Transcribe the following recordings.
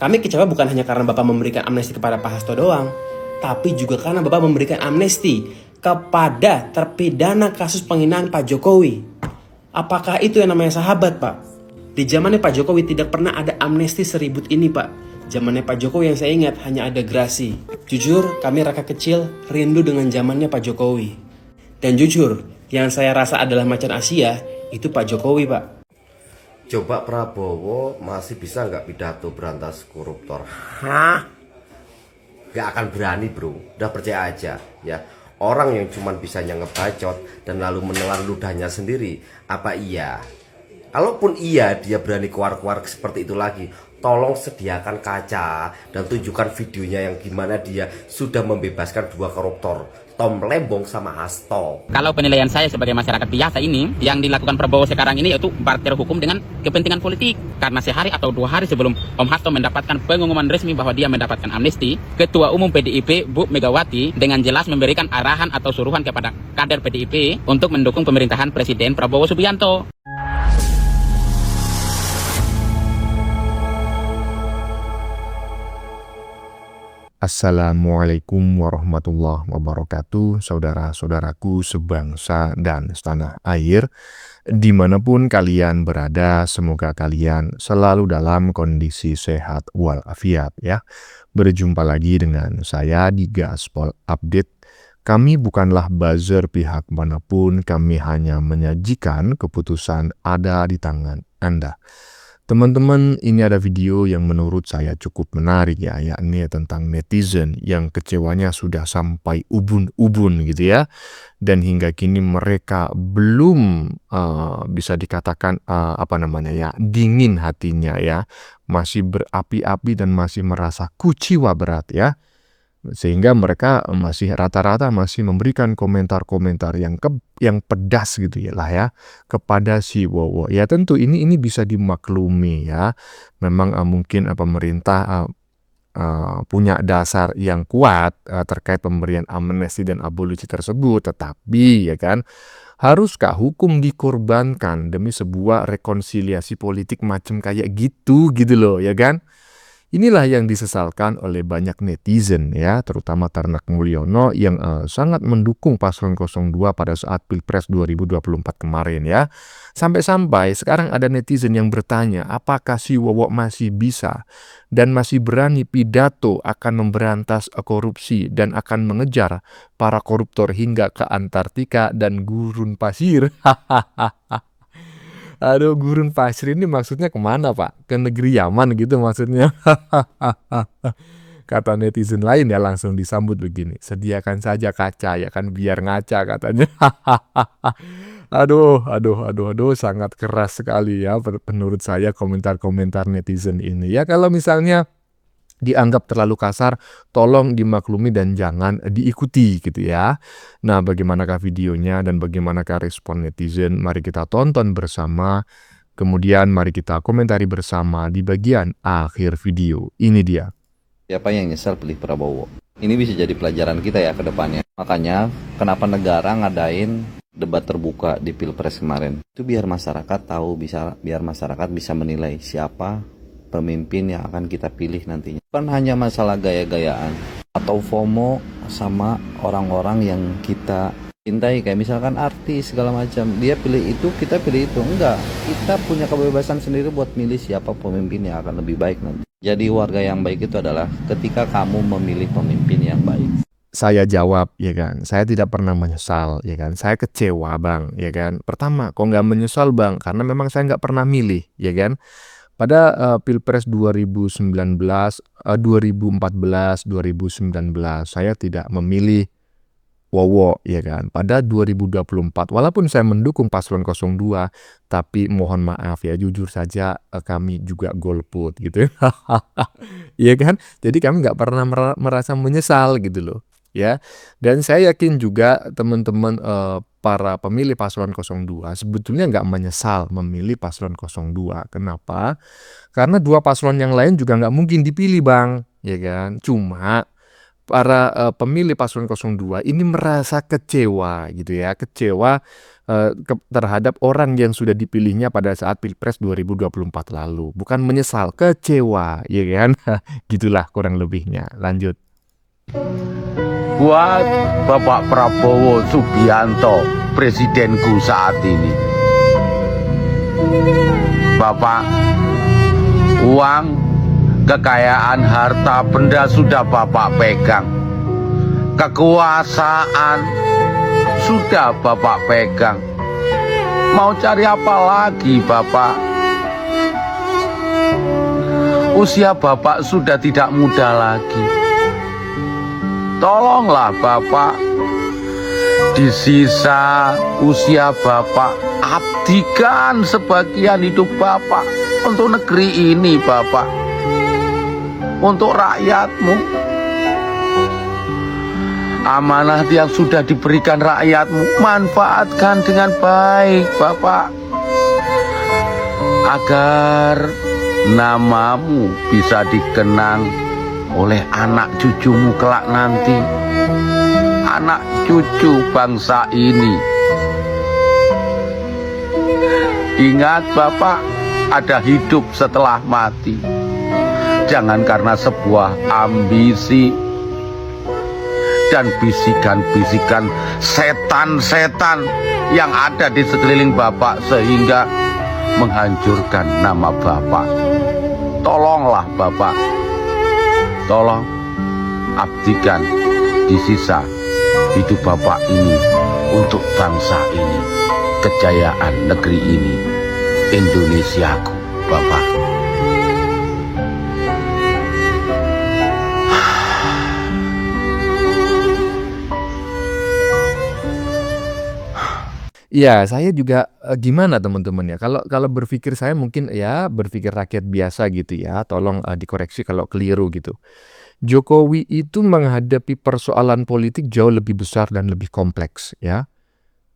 Kami kecewa bukan hanya karena Bapak memberikan amnesti kepada Pak Hasto doang, tapi juga karena Bapak memberikan amnesti kepada terpidana kasus penghinaan Pak Jokowi. Apakah itu yang namanya sahabat, Pak? Di zamannya Pak Jokowi tidak pernah ada amnesti seribut ini, Pak. Zamannya Pak Jokowi yang saya ingat hanya ada gerasi. Jujur, kami rakyat kecil rindu dengan zamannya Pak Jokowi. Dan jujur, yang saya rasa adalah macan Asia, itu Pak Jokowi, Pak. Coba Prabowo masih bisa nggak pidato berantas koruptor? Hah? Nggak akan berani bro, udah percaya aja ya. Orang yang cuman bisanya ngebacot dan lalu menelan ludahnya sendiri, apa iya? Kalaupun iya dia berani keluar-keluar seperti itu lagi, tolong sediakan kaca dan tunjukkan videonya yang gimana dia sudah membebaskan dua koruptor, Tom Lembong sama Hasto. Kalau penilaian saya sebagai masyarakat biasa ini, yang dilakukan Prabowo sekarang ini yaitu parkir hukum dengan kepentingan politik. Karena sehari atau 2 hari sebelum Om Hasto mendapatkan pengumuman resmi bahwa dia mendapatkan amnesti, Ketua Umum PDIP Bu Megawati dengan jelas memberikan arahan atau suruhan kepada kader PDIP untuk mendukung pemerintahan Presiden Prabowo Subianto. Assalamualaikum warahmatullahi wabarakatuh, saudara-saudaraku sebangsa dan setanah air. Dimanapun kalian berada, semoga kalian selalu dalam kondisi sehat walafiat ya. Berjumpa lagi dengan saya di Gaspol Update. Kami bukanlah buzzer pihak manapun, kami hanya menyajikan keputusan ada di tangan Anda. Teman-teman, ini ada video yang menurut saya cukup menarik ya, yakni tentang netizen yang kecewanya sudah sampai ubun-ubun gitu ya. Dan hingga kini mereka belum bisa dikatakan dingin hatinya ya. Masih berapi-api dan masih merasa kuciwa berat ya. Sehingga mereka masih rata-rata masih memberikan komentar-komentar yang pedas gitu ya lah ya kepada si Wowo. Ya tentu ini bisa dimaklumi ya. Memang mungkin pemerintah punya dasar yang kuat terkait pemberian amnesti dan abolisi tersebut, tetapi ya kan, haruskah hukum dikorbankan demi sebuah rekonsiliasi politik macam kayak gitu loh ya kan? Inilah yang disesalkan oleh banyak netizen ya, terutama Ternak Mulyono yang sangat mendukung paslon 02 pada saat Pilpres 2024 kemarin ya. Sampai-sampai sekarang ada netizen yang bertanya, apakah si Wowo masih bisa dan masih berani pidato akan memberantas korupsi dan akan mengejar para koruptor hingga ke Antartika dan gurun pasir? Aduh, gurun pasir ini maksudnya kemana Pak? Ke negeri Yaman gitu maksudnya. Kata netizen lain ya langsung disambut begini, sediakan saja kaca ya kan biar ngaca katanya. Aduh, sangat keras sekali ya menurut saya komentar-komentar netizen ini. Ya kalau misalnya dianggap terlalu kasar, tolong dimaklumi dan jangan diikuti gitu ya. Nah, bagaimanakah videonya dan bagaimanakah respon netizen? Mari kita tonton bersama, kemudian mari kita komentari bersama di bagian akhir video. Ini dia. Siapa yang nyesal pilih Prabowo? Ini bisa jadi pelajaran kita ya ke depannya. Makanya, kenapa negara ngadain debat terbuka di Pilpres kemarin? Itu biar masyarakat tahu, biar masyarakat bisa menilai siapa pemimpin yang akan kita pilih nantinya. Bukan hanya masalah gaya-gayaan atau FOMO sama orang-orang yang kita cintai, kayak misalkan artis segala macam, dia pilih itu, kita pilih itu. Enggak, kita punya kebebasan sendiri buat milih siapa pemimpin yang akan lebih baik nanti. Jadi warga yang baik itu adalah ketika kamu memilih pemimpin yang baik. Saya jawab ya kan, saya tidak pernah menyesal ya kan, saya kecewa bang ya kan. Pertama, kok nggak menyesal bang? Karena memang saya nggak pernah milih ya kan. Pada Pilpres 2019, 2014, 2019 saya tidak memilih Wowo ya kan. Pada 2024 walaupun saya mendukung paslon 02, tapi mohon maaf ya jujur saja kami juga golput gitu. Iya kan? Jadi kami nggak pernah merasa menyesal gitu loh. Ya, dan saya yakin juga teman-teman para pemilih paslon 02 sebetulnya nggak menyesal memilih paslon 02. Kenapa? Karena dua paslon yang lain juga nggak mungkin dipilih bang, ya kan? Cuma para pemilih paslon 02 ini merasa kecewa gitu ya, kecewa terhadap orang yang sudah dipilihnya pada saat Pilpres 2024 lalu. Bukan menyesal, kecewa, ya kan? Gitulah kurang lebihnya. Lanjut. Buat Bapak Prabowo Subianto, presidenku saat ini. Bapak, uang, kekayaan, harta benda sudah Bapak pegang. Kekuasaan sudah Bapak pegang. Mau cari apa lagi Bapak? Usia Bapak sudah tidak muda lagi. Tolonglah Bapak, di sisa usia Bapak, abdikan sebagian hidup Bapak untuk negeri ini Bapak, untuk rakyatmu. Amanah yang sudah diberikan rakyatmu, manfaatkan dengan baik Bapak, agar namamu bisa dikenang oleh anak cucumu kelak nanti, anak cucu bangsa ini. Ingat Bapak, ada hidup setelah mati. Jangan karena sebuah ambisi dan bisikan-bisikan setan-setan yang ada di sekeliling Bapak sehingga menghancurkan nama Bapak. Tolonglah Bapak, tolong abdikan di sisa hidup Bapak ini untuk bangsa ini, kejayaan negeri ini, Indonesiaku Bapak. Ya, saya juga gimana teman-teman ya. Kalau berpikir saya mungkin ya berpikir rakyat biasa gitu ya. Tolong dikoreksi kalau keliru gitu. Jokowi itu menghadapi persoalan politik jauh lebih besar dan lebih kompleks ya.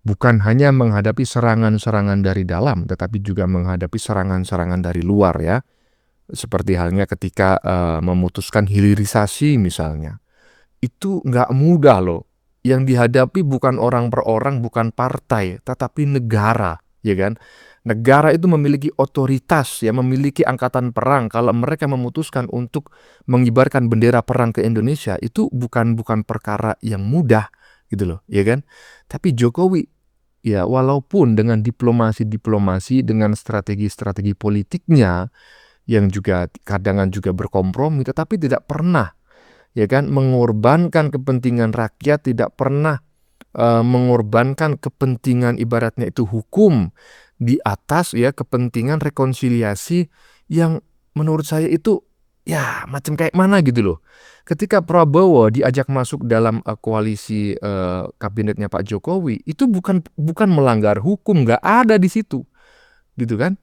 Bukan hanya menghadapi serangan-serangan dari dalam, tetapi juga menghadapi serangan-serangan dari luar ya. Seperti halnya ketika memutuskan hilirisasi misalnya. Itu nggak mudah loh. Yang dihadapi bukan orang per orang, bukan partai, tetapi negara, ya kan? Negara itu memiliki otoritas, ya, memiliki angkatan perang. Kalau mereka memutuskan untuk mengibarkan bendera perang ke Indonesia, itu bukan perkara yang mudah, gitu loh, ya kan? Tapi Jokowi, ya, walaupun dengan diplomasi, dengan strategi-strategi politiknya, yang juga kadang juga berkompromi, tetapi tidak pernah, ya kan, mengorbankan kepentingan rakyat, tidak pernah mengorbankan kepentingan ibaratnya itu hukum di atas ya kepentingan rekonsiliasi yang menurut saya itu ya macam kayak mana gitu loh. Ketika Prabowo diajak masuk dalam koalisi kabinetnya Pak Jokowi, itu bukan melanggar hukum, nggak ada di situ, gitu kan?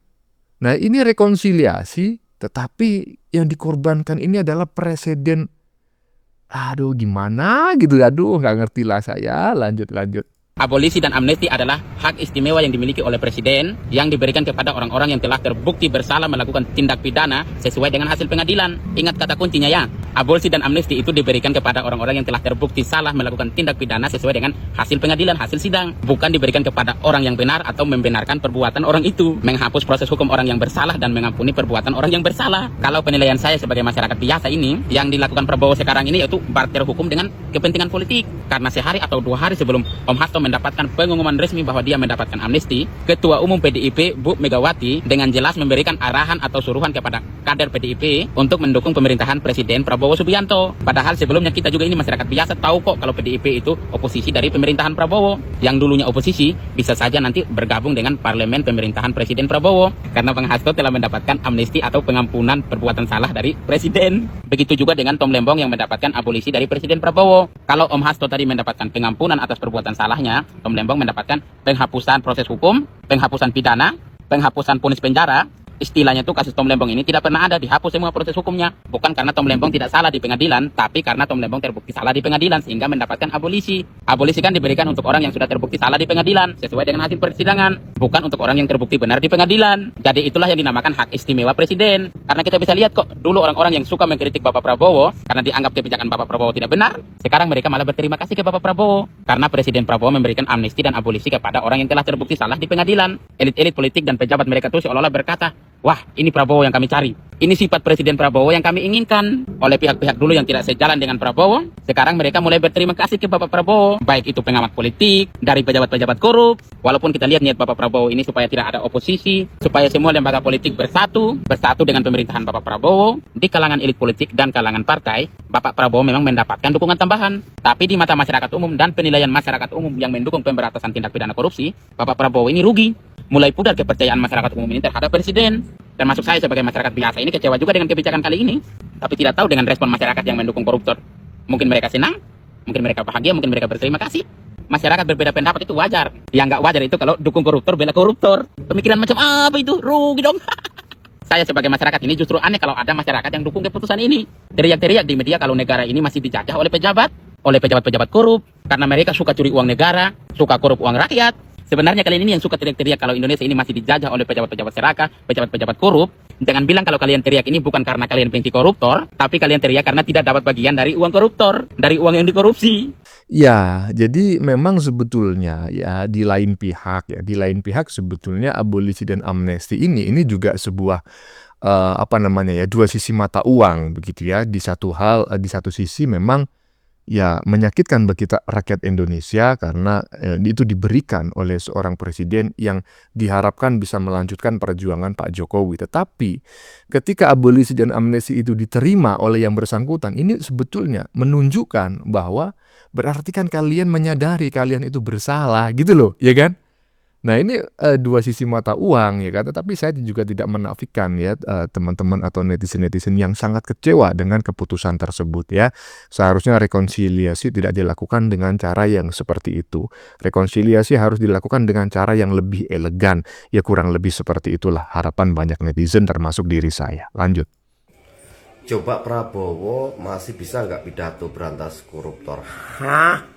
Nah ini rekonsiliasi, tetapi yang dikorbankan ini adalah presiden. Aduh gimana gitu, aduh nggak ngerti lah saya. Lanjut. Abolisi dan amnesti adalah hak istimewa yang dimiliki oleh presiden yang diberikan kepada orang-orang yang telah terbukti bersalah melakukan tindak pidana sesuai dengan hasil pengadilan. Ingat kata kuncinya ya, abolisi dan amnesti itu diberikan kepada orang-orang yang telah terbukti salah melakukan tindak pidana sesuai dengan hasil pengadilan, hasil sidang. Bukan diberikan kepada orang yang benar atau membenarkan perbuatan orang itu. Menghapus proses hukum orang yang bersalah dan mengampuni perbuatan orang yang bersalah. Kalau penilaian saya sebagai masyarakat biasa ini, yang dilakukan Prabowo sekarang ini yaitu barter hukum dengan kepentingan politik. Karena sehari atau 2 hari sebelum Om Hasto mendapatkan pengumuman resmi bahwa dia mendapatkan amnesti, Ketua Umum PDIP Bu Megawati dengan jelas memberikan arahan atau suruhan kepada kader PDIP untuk mendukung pemerintahan Presiden Prabowo Subianto. Padahal sebelumnya kita juga ini masyarakat biasa tahu kok kalau PDIP itu oposisi dari pemerintahan Prabowo. Yang dulunya oposisi bisa saja nanti bergabung dengan parlemen pemerintahan Presiden Prabowo karena Bang Hasto telah mendapatkan amnesti atau pengampunan perbuatan salah dari Presiden. Begitu juga dengan Tom Lembong yang mendapatkan abolisi dari Presiden Prabowo. Kalau Om Hasto tadi mendapatkan pengampunan atas perbuatan salahnya, Tom Lembong mendapatkan penghapusan proses hukum, penghapusan pidana, penghapusan vonis penjara, istilahnya tuh kasus Tom Lembong ini tidak pernah ada, dihapus semua proses hukumnya. Bukan karena Tom Lembong tidak salah di pengadilan, tapi karena Tom Lembong terbukti salah di pengadilan sehingga mendapatkan abolisi. Abolisi kan diberikan untuk orang yang sudah terbukti salah di pengadilan sesuai dengan hasil persidangan, bukan untuk orang yang terbukti benar di pengadilan. Jadi itulah yang dinamakan hak istimewa presiden. Karena kita bisa lihat kok, dulu orang-orang yang suka mengkritik Bapak Prabowo karena dianggap kebijakan Bapak Prabowo tidak benar, sekarang mereka malah berterima kasih ke Bapak Prabowo karena Presiden Prabowo memberikan amnesti dan abolisi kepada orang yang telah terbukti salah di pengadilan. Elit-elit politik dan pejabat mereka tuh seolah-olah berkata, wah, ini Prabowo yang kami cari. Ini sifat Presiden Prabowo yang kami inginkan. Oleh pihak-pihak dulu yang tidak sejalan dengan Prabowo, sekarang mereka mulai berterima kasih ke Bapak Prabowo. Baik itu pengamat politik, dari pejabat-pejabat korup. Walaupun kita lihat niat Bapak Prabowo ini supaya tidak ada oposisi, supaya semua lembaga politik bersatu dengan pemerintahan Bapak Prabowo. Di kalangan elit politik dan kalangan partai, Bapak Prabowo memang mendapatkan dukungan tambahan. Tapi di mata masyarakat umum dan penilaian masyarakat umum yang mendukung pemberantasan tindak pidana korupsi, Bapak Prabowo ini rugi. Mulai pudar kepercayaan masyarakat umum ini terhadap presiden. Termasuk saya sebagai masyarakat biasa ini kecewa juga dengan kebijakan kali ini. Tapi tidak tahu dengan respon masyarakat yang mendukung koruptor. Mungkin mereka senang, mungkin mereka bahagia, mungkin mereka berterima kasih. Masyarakat berbeda pendapat itu wajar. Yang nggak wajar itu kalau dukung koruptor, bela koruptor. Pemikiran macam apa itu? Rugi dong. Saya sebagai masyarakat ini justru aneh kalau ada masyarakat yang dukung keputusan ini. Teriak-teriak di media kalau negara ini masih dijajah oleh pejabat-pejabat korup. Karena mereka suka curi uang negara, suka korup uang rakyat. Sebenarnya kalian ini yang suka teriak-teriak kalau Indonesia ini masih dijajah oleh pejabat-pejabat serakah, pejabat-pejabat korup. Jangan bilang kalau kalian teriak ini bukan karena kalian benci koruptor, tapi kalian teriak karena tidak dapat bagian dari uang koruptor, dari uang yang dikorupsi. Ya, jadi memang sebetulnya ya di lain pihak sebetulnya abolisi dan amnesti ini juga sebuah dua sisi mata uang begitu ya. Di satu sisi memang ya menyakitkan bagi rakyat Indonesia karena itu diberikan oleh seorang presiden yang diharapkan bisa melanjutkan perjuangan Pak Jokowi. Tetapi ketika abolisi dan amnesti itu diterima oleh yang bersangkutan, ini sebetulnya menunjukkan bahwa berarti kan kalian menyadari kalian itu bersalah gitu loh, ya kan? Nah ini dua sisi mata uang ya kan, tetapi saya juga tidak menafikan ya teman-teman atau netizen-netizen yang sangat kecewa dengan keputusan tersebut ya. Seharusnya rekonsiliasi tidak dilakukan dengan cara yang seperti itu. Rekonsiliasi harus dilakukan dengan cara yang lebih elegan. Ya kurang lebih seperti itulah harapan banyak netizen termasuk diri saya. Lanjut. Coba Prabowo masih bisa nggak pidato berantas koruptor? Hah?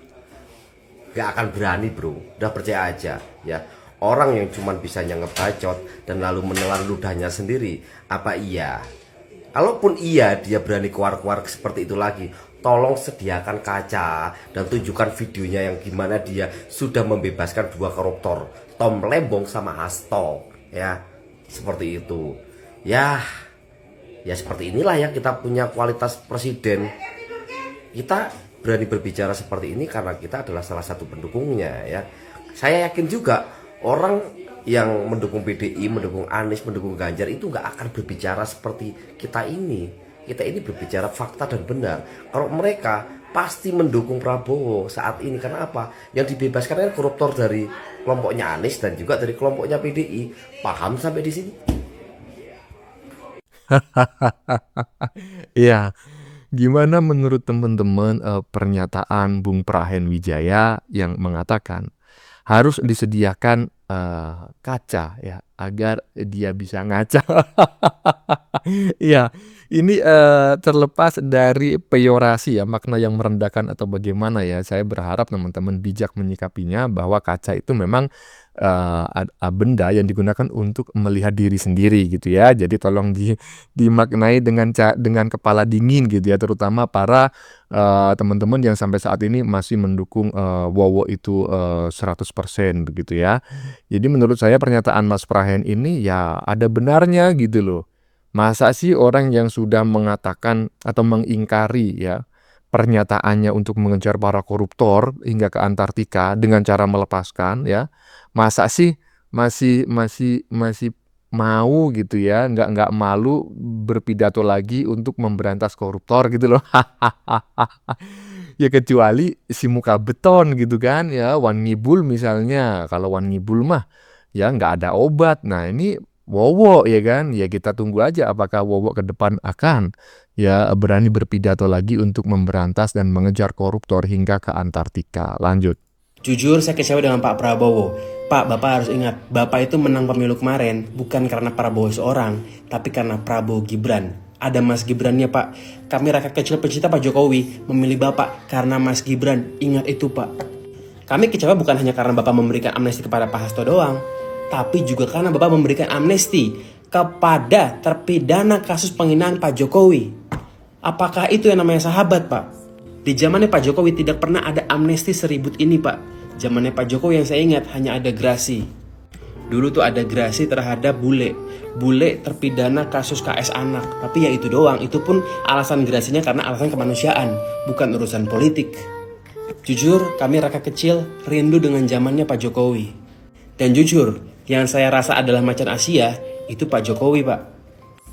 Nggak akan berani bro, udah percaya aja ya. Orang yang cuman bisanya ngebacot dan lalu menelan ludahnya sendiri, apa iya? Kalaupun iya dia berani keluar-keluar seperti itu lagi, tolong sediakan kaca dan tunjukkan videonya yang gimana dia sudah membebaskan dua koruptor, Tom Lembong sama Hasto ya. Seperti itu. Ya seperti inilah ya kita punya kualitas presiden. Kita berani berbicara seperti ini karena kita adalah salah satu pendukungnya ya. Saya yakin juga orang yang mendukung PDI, mendukung Anies, mendukung Ganjar itu nggak akan berbicara seperti kita ini. Kita ini berbicara fakta dan benar. Kalau mereka pasti mendukung Prabowo saat ini. Karena apa? Yang dibebaskan kan koruptor dari kelompoknya Anies dan juga dari kelompoknya PDI. Paham sampai di sini? Iya. Gimana menurut teman-teman pernyataan Bung Prahen Wijaya yang mengatakan harus disediakan kaca ya agar dia bisa ngaca. Iya, ini terlepas dari peyorasi ya, makna yang merendahkan atau bagaimana ya. Saya berharap teman-teman bijak menyikapinya bahwa kaca itu memang benda yang digunakan untuk melihat diri sendiri gitu ya. Jadi tolong dimaknai dengan kepala dingin gitu ya, terutama para teman-teman yang sampai saat ini masih mendukung Wowo itu 100% begitu ya. Jadi menurut saya pernyataan Mas Prahen ini ya ada benarnya gitu loh. Masa sih orang yang sudah mengatakan atau mengingkari ya pernyataannya untuk mengejar para koruptor hingga ke Antartika dengan cara melepaskan ya, masa sih masih mau gitu ya, nggak malu berpidato lagi untuk memberantas koruptor gitu loh. Ya kecuali si muka beton gitu kan ya, Wan Ngibul misalnya. Kalau Wan Ngibul mah ya nggak ada obat. Nah ini Wowo ya kan, ya kita tunggu aja apakah Wowo ke depan akan ya berani berpidato lagi untuk memberantas dan mengejar koruptor hingga ke Antartika. Lanjut. Jujur saya kecewa dengan Pak Prabowo. Pak, Bapak harus ingat, Bapak itu menang pemilu kemarin bukan karena Prabowo seorang, tapi karena Prabowo Gibran. Ada Mas Gibrannya Pak. Kami rakyat kecil pecinta Pak Jokowi memilih Bapak karena Mas Gibran. Ingat itu Pak. Kami kecewa bukan hanya karena Bapak memberikan amnesti kepada Pak Hasto doang, tapi juga karena Bapak memberikan amnesti kepada terpidana kasus penghinaan Pak Jokowi. Apakah itu yang namanya sahabat Pak? Di zamannya Pak Jokowi tidak pernah ada amnesti seribut ini Pak. Zamannya Pak Jokowi yang saya ingat hanya ada gerasi. Dulu tuh ada gerasi terhadap bule. Bule terpidana kasus KS anak. Tapi ya itu doang. Itu pun alasan gerasinya karena alasan kemanusiaan, bukan urusan politik. Jujur, kami rakyat kecil rindu dengan zamannya Pak Jokowi. Dan jujur, yang saya rasa adalah macan Asia, itu Pak Jokowi Pak.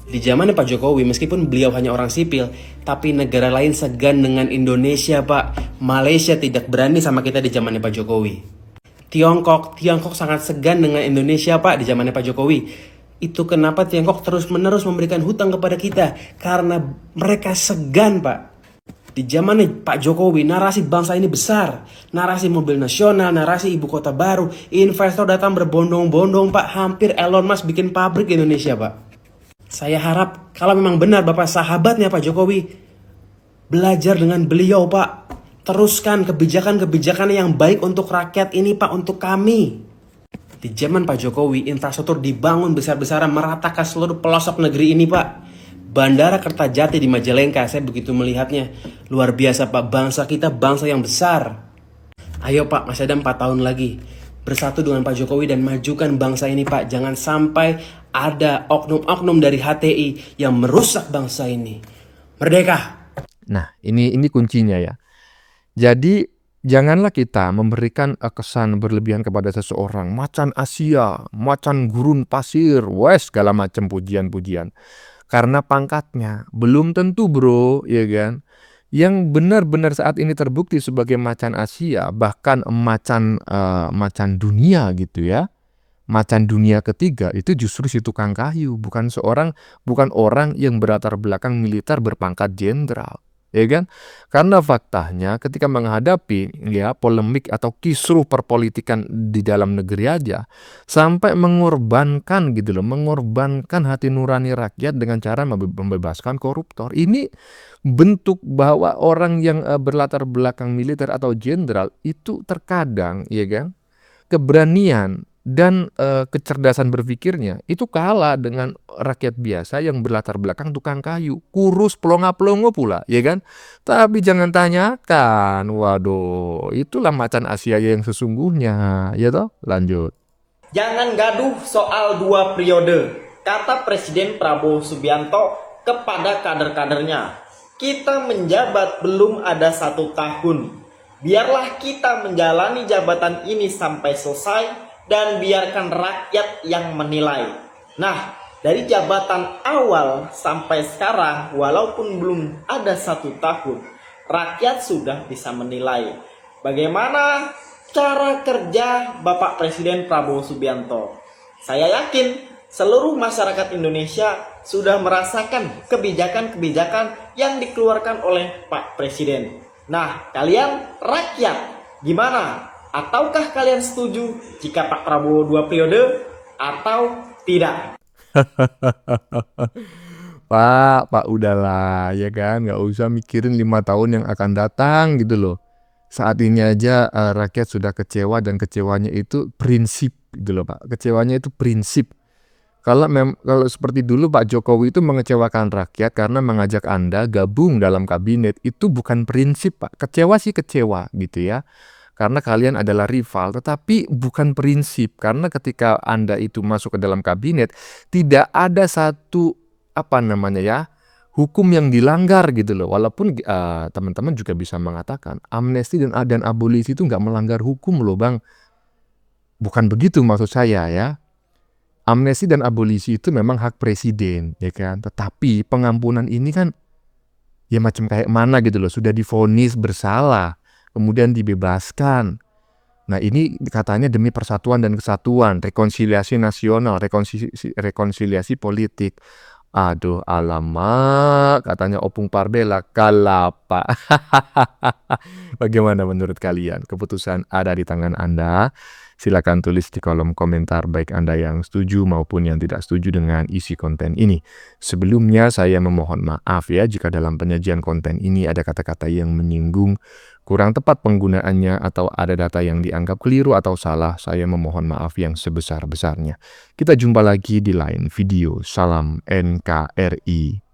Di zamannya Pak Jokowi, meskipun beliau hanya orang sipil, tapi negara lain segan dengan Indonesia Pak. Malaysia tidak berani sama kita di zamannya Pak Jokowi. Tiongkok sangat segan dengan Indonesia Pak di zamannya Pak Jokowi. Itu kenapa Tiongkok terus-menerus memberikan hutang kepada kita, karena mereka segan Pak. Di zamannya Pak Jokowi, narasi bangsa ini besar. Narasi mobil nasional, narasi ibu kota baru. Investor datang berbondong-bondong Pak. Hampir Elon Musk bikin pabrik di Indonesia Pak. Saya harap kalau memang benar Bapak sahabatnya Pak Jokowi, belajar dengan beliau Pak. Teruskan kebijakan-kebijakan yang baik untuk rakyat ini Pak, untuk kami. Di zaman Pak Jokowi, infrastruktur dibangun besar-besaran merata ke seluruh pelosok negeri ini Pak. Bandara Kertajati di Majalengka, saya begitu melihatnya. Luar biasa Pak, bangsa kita bangsa yang besar. Ayo Pak, masih ada 4 tahun lagi. Bersatu dengan Pak Jokowi dan majukan bangsa ini Pak. Jangan sampai ada oknum-oknum dari HTI yang merusak bangsa ini. Merdeka! Nah, ini kuncinya ya. Jadi janganlah kita memberikan kesan berlebihan kepada seseorang. Macan Asia, macan gurun pasir, segala macam pujian-pujian. Karena pangkatnya belum tentu bro, ya kan? Yang benar-benar saat ini terbukti sebagai macan Asia, bahkan macan dunia gitu ya. Macan dunia ketiga itu justru si tukang kayu, bukan orang yang berlatar belakang militer berpangkat jenderal. Ya kan? Karena faktanya ketika menghadapi ya polemik atau kisruh perpolitikan di dalam negeri aja sampai mengorbankan hati nurani rakyat dengan cara membebaskan koruptor. Ini bentuk bahwa orang yang berlatar belakang militer atau jenderal itu terkadang ya kan keberanian dan kecerdasan berpikirnya itu kalah dengan rakyat biasa yang berlatar belakang tukang kayu, kurus pelongo-pelongo pula, ya kan? Tapi jangan tanyakan, waduh, itulah macan Asia yang sesungguhnya, ya toh? Lanjut. Jangan gaduh soal 2 periode, kata Presiden Prabowo Subianto kepada kader-kadernya. Kita menjabat belum ada 1 tahun. Biarlah kita menjalani jabatan ini sampai selesai dan biarkan rakyat yang menilai. Nah, dari jabatan awal sampai sekarang, walaupun belum ada 1 tahun, rakyat sudah bisa menilai bagaimana cara kerja Bapak Presiden Prabowo Subianto. Saya yakin seluruh masyarakat Indonesia sudah merasakan kebijakan-kebijakan yang dikeluarkan oleh Pak Presiden. Nah, kalian rakyat gimana? Ataukah kalian setuju jika Pak Prabowo 2 periode atau tidak? Pak udahlah ya kan, nggak usah mikirin 5 tahun yang akan datang gitu loh. Saat ini aja rakyat sudah kecewa dan kecewanya itu prinsip gitu loh Pak. Kecewanya itu prinsip. Kalau seperti dulu Pak Jokowi itu mengecewakan rakyat karena mengajak Anda gabung dalam kabinet, itu bukan prinsip Pak. Kecewa sih kecewa gitu ya. Karena kalian adalah rival, tetapi bukan prinsip. Karena ketika Anda itu masuk ke dalam kabinet, tidak ada satu hukum yang dilanggar gitu loh. Walaupun teman-teman juga bisa mengatakan amnesti dan abolisi itu nggak melanggar hukum loh Bang. Bukan begitu maksud saya ya. Amnesti dan abolisi itu memang hak presiden ya kan. Tetapi pengampunan ini kan ya macam kayak mana gitu loh. Sudah divonis bersalah, kemudian dibebaskan. Nah ini katanya demi persatuan dan kesatuan, rekonsiliasi nasional, rekonsiliasi politik. Aduh alamak, katanya Opung Pardela, kalapa. Bagaimana menurut kalian? Keputusan ada di tangan Anda. Silakan tulis di kolom komentar baik Anda yang setuju maupun yang tidak setuju dengan isi konten ini. Sebelumnya saya memohon maaf ya jika dalam penyajian konten ini ada kata-kata yang menyinggung, kurang tepat penggunaannya, atau ada data yang dianggap keliru atau salah. Saya memohon maaf yang sebesar-besarnya. Kita jumpa lagi di lain video. Salam NKRI.